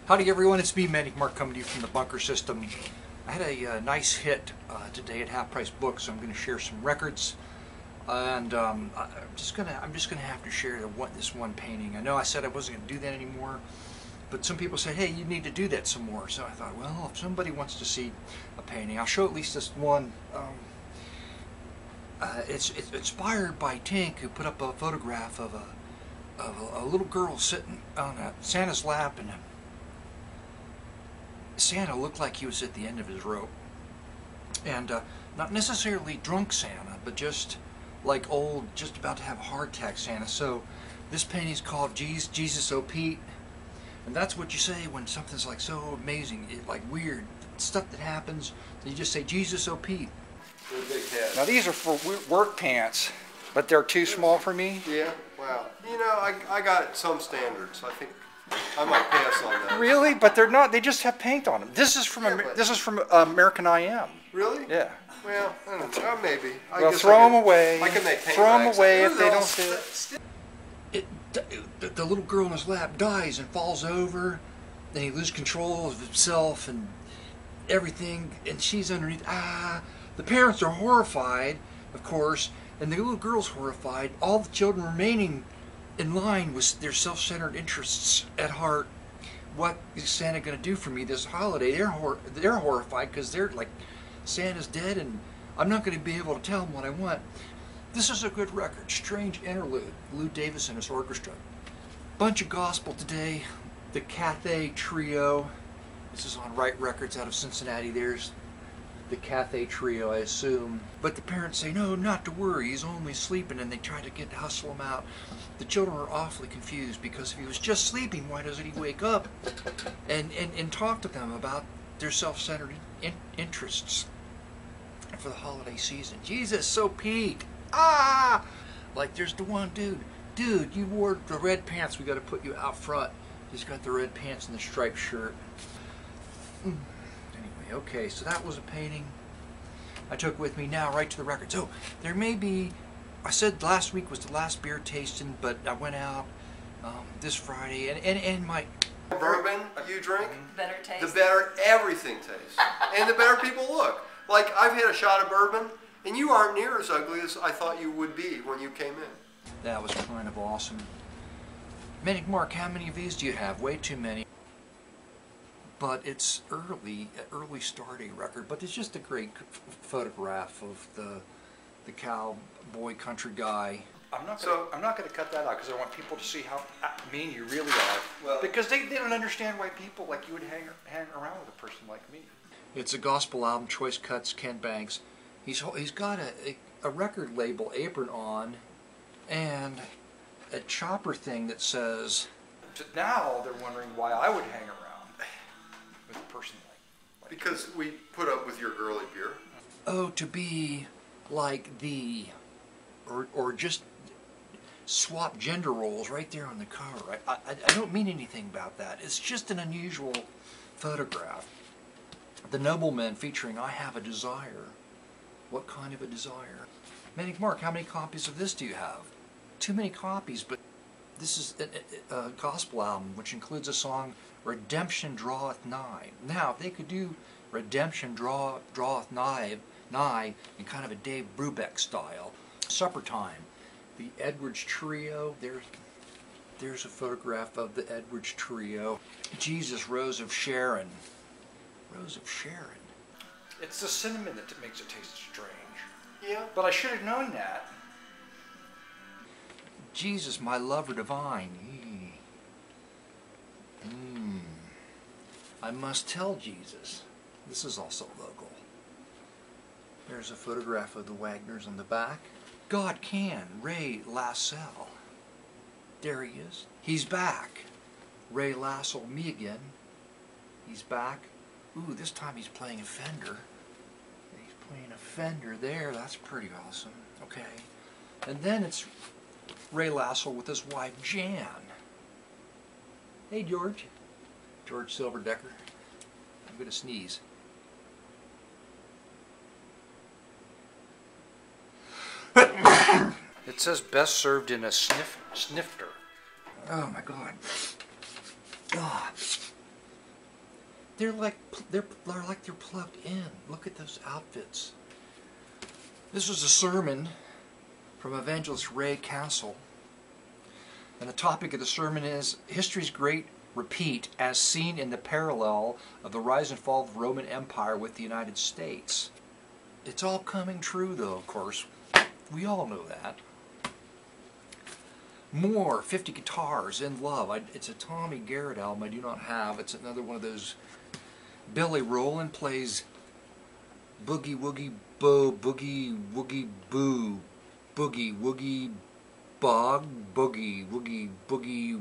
Howdy everyone, it's me, Manic coming to you from the bunker system. I had a nice hit today at Half Price Books, so I'm going to share some records, and I'm just gonna have to share this one painting. I know I said I wasn't going to do that anymore, but some people said, hey, you need to do that some more. So I thought, well, if somebody wants to see a painting, I'll show at least this one. It's inspired by Tink, who put up a photograph of a little girl sitting on Santa's lap, and Santa looked like he was at the end of his rope, and not necessarily drunk Santa, but just like old, just about to have a heart attack Santa. So this painting is called Jesus Oh Pete, and that's what you say when something's like so amazing, like weird stuff that happens. You just say Jesus Oh Pete. Now these are for work pants, but they're too small for me. Yeah, wow. You know, I got some standards. I think I might pass on that. Really? But they're not. They just have paint on them. This is from American I Am. Really? Yeah. Well, I don't know. Maybe. Well, throw them away. I can make paint throw them bags. away if they don't fit. The little girl in his lap dies and falls over. Then he loses control of himself and everything, and she's underneath. The parents are horrified, of course, and the little girl's horrified. All the children remaining in line with their self-centered interests at heart. What is Santa going to do for me this holiday? They're horrified because they're like, Santa's dead and I'm not going to be able to tell them what I want. This is a good record. Strange Interlude. Lou Davis and his orchestra. Bunch of gospel today. The Cathay Trio. This is on Right Records out of Cincinnati. There's the Cathay Trio, I assume. But the parents say, no, not to worry, he's only sleeping, and they try to hustle him out. The children are awfully confused because if he was just sleeping, why doesn't he wake up and talk to them about their self-centered interests for the holiday season? Jesus, so Pete. Like there's the one dude, you wore the red pants, we got to put you out front. He's got the red pants and the striped shirt. Okay, so that was a painting I took with me. Now right to the record. So there may be, I said last week was the last beer tasting, but I went out this Friday and my bourbon you drink, better taste. the better everything tastes, and the better people look. Like I've had a shot of bourbon, and you aren't near as ugly as I thought you would be when you came in. That was kind of awesome. Manic Mark, how many of these do you have? Way too many. But it's early starting record. But it's just a great photograph of the cowboy country guy. I'm not going to cut that out because I want people to see how mean you really are. Well, because they don't understand why people like you would hang around with a person like me. It's a gospel album, Choice Cuts, Ken Banks. He's got a record label apron on, and a chopper thing that says. Now they're wondering why I would hang around with a person like because we put up with your girly beer. Oh, to be like or just swap gender roles right there on the cover. I don't mean anything about that. It's just an unusual photograph. The Noblemen featuring I Have a Desire. What kind of a desire? Manic Mark, how many copies of this do you have? Too many copies, but this is a gospel album which includes a song, Redemption Draweth Nigh. Now, if they could do Redemption Draweth Nigh in kind of a Dave Brubeck style. Supper Time. The Edwards Trio. There's a photograph of the Edwards Trio. Jesus, Rose of Sharon. Rose of Sharon. It's the cinnamon that makes it taste strange. Yeah. But I should have known that. Jesus, my lover divine. I must tell Jesus. This is also local. There's a photograph of the Wagners on the back. God Can, Ray Lassell. There he is. He's back. Ray Lassell, me again. He's back. Ooh, this time he's playing a Fender. He's playing a Fender there. That's pretty awesome. Okay. And then it's Ray Lassell with his wife Jan. Hey George. George Silverdecker. I'm going to sneeze. It says best served in a snifter. Oh my God. they're like they're plugged in. Look at those outfits. This was a sermon from Evangelist Ray Castle, and the topic of the sermon is History's Great Repeat as seen in the parallel of the rise and fall of the Roman Empire with the United States. It's all coming true, though, of course. We all know that. More 50 Guitars in Love. It's a Tommy Garrett album I do not have. It's another one of those. Billy Rowland plays Boogie Woogie Bo, Boogie Woogie Boo, Boogie Woogie Bog, Boogie Woogie Boogie.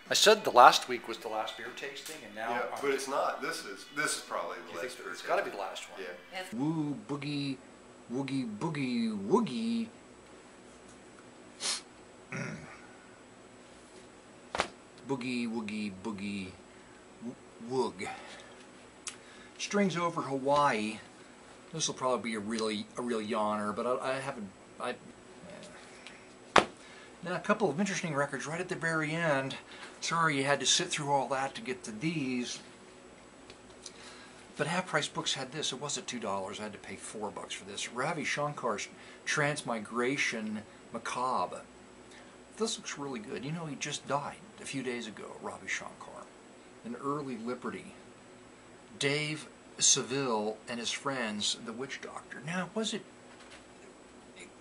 I said the last week was the last beer tasting, and now. Yeah, but it's not. This is probably the last beer. It's got to be the last one. Yeah. Woo Boogie Woogie Boogie Woogie. Boogie Woogie Boogie Woog. Strings Over Hawaii. This will probably be a real yawner, but I haven't. Now a couple of interesting records right at the very end. Sorry you had to sit through all that to get to these. But Half Price Books had this. It wasn't $2. I had to pay $4 for this. Ravi Shankar's Transmigration Macabre. This looks really good. You know, he just died a few days ago, Ravi Shankar. An early Liberty. Dave Seville and his friends, the Witch Doctor. Now, was it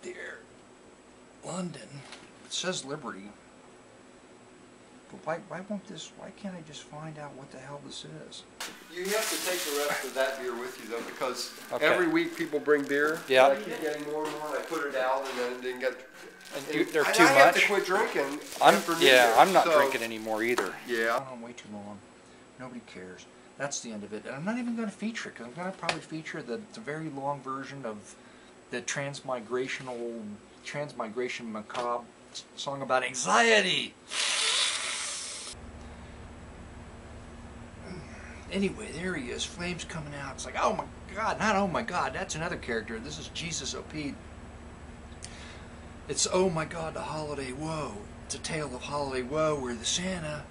there? London. It says Liberty. But why won't this? Why can't I just find out what the hell this is? You have to take the rest of that beer with you, though, because every week people bring beer. Yeah. I keep getting more and more, and I put it out, and then it didn't get. They're too much. I have to quit drinking. I'm not drinking anymore either. Yeah. I'm way too long. Nobody cares. That's the end of it. And I'm not even going to feature it, because I'm going to probably feature the very long version of the Transmigration Macabre song about anxiety. Anyway, there he is, flames coming out. It's like, oh my God, not oh my God, that's another character. This is Jesus O.P. It's oh my God, the holiday woe. It's a tale of holiday woe where the Santa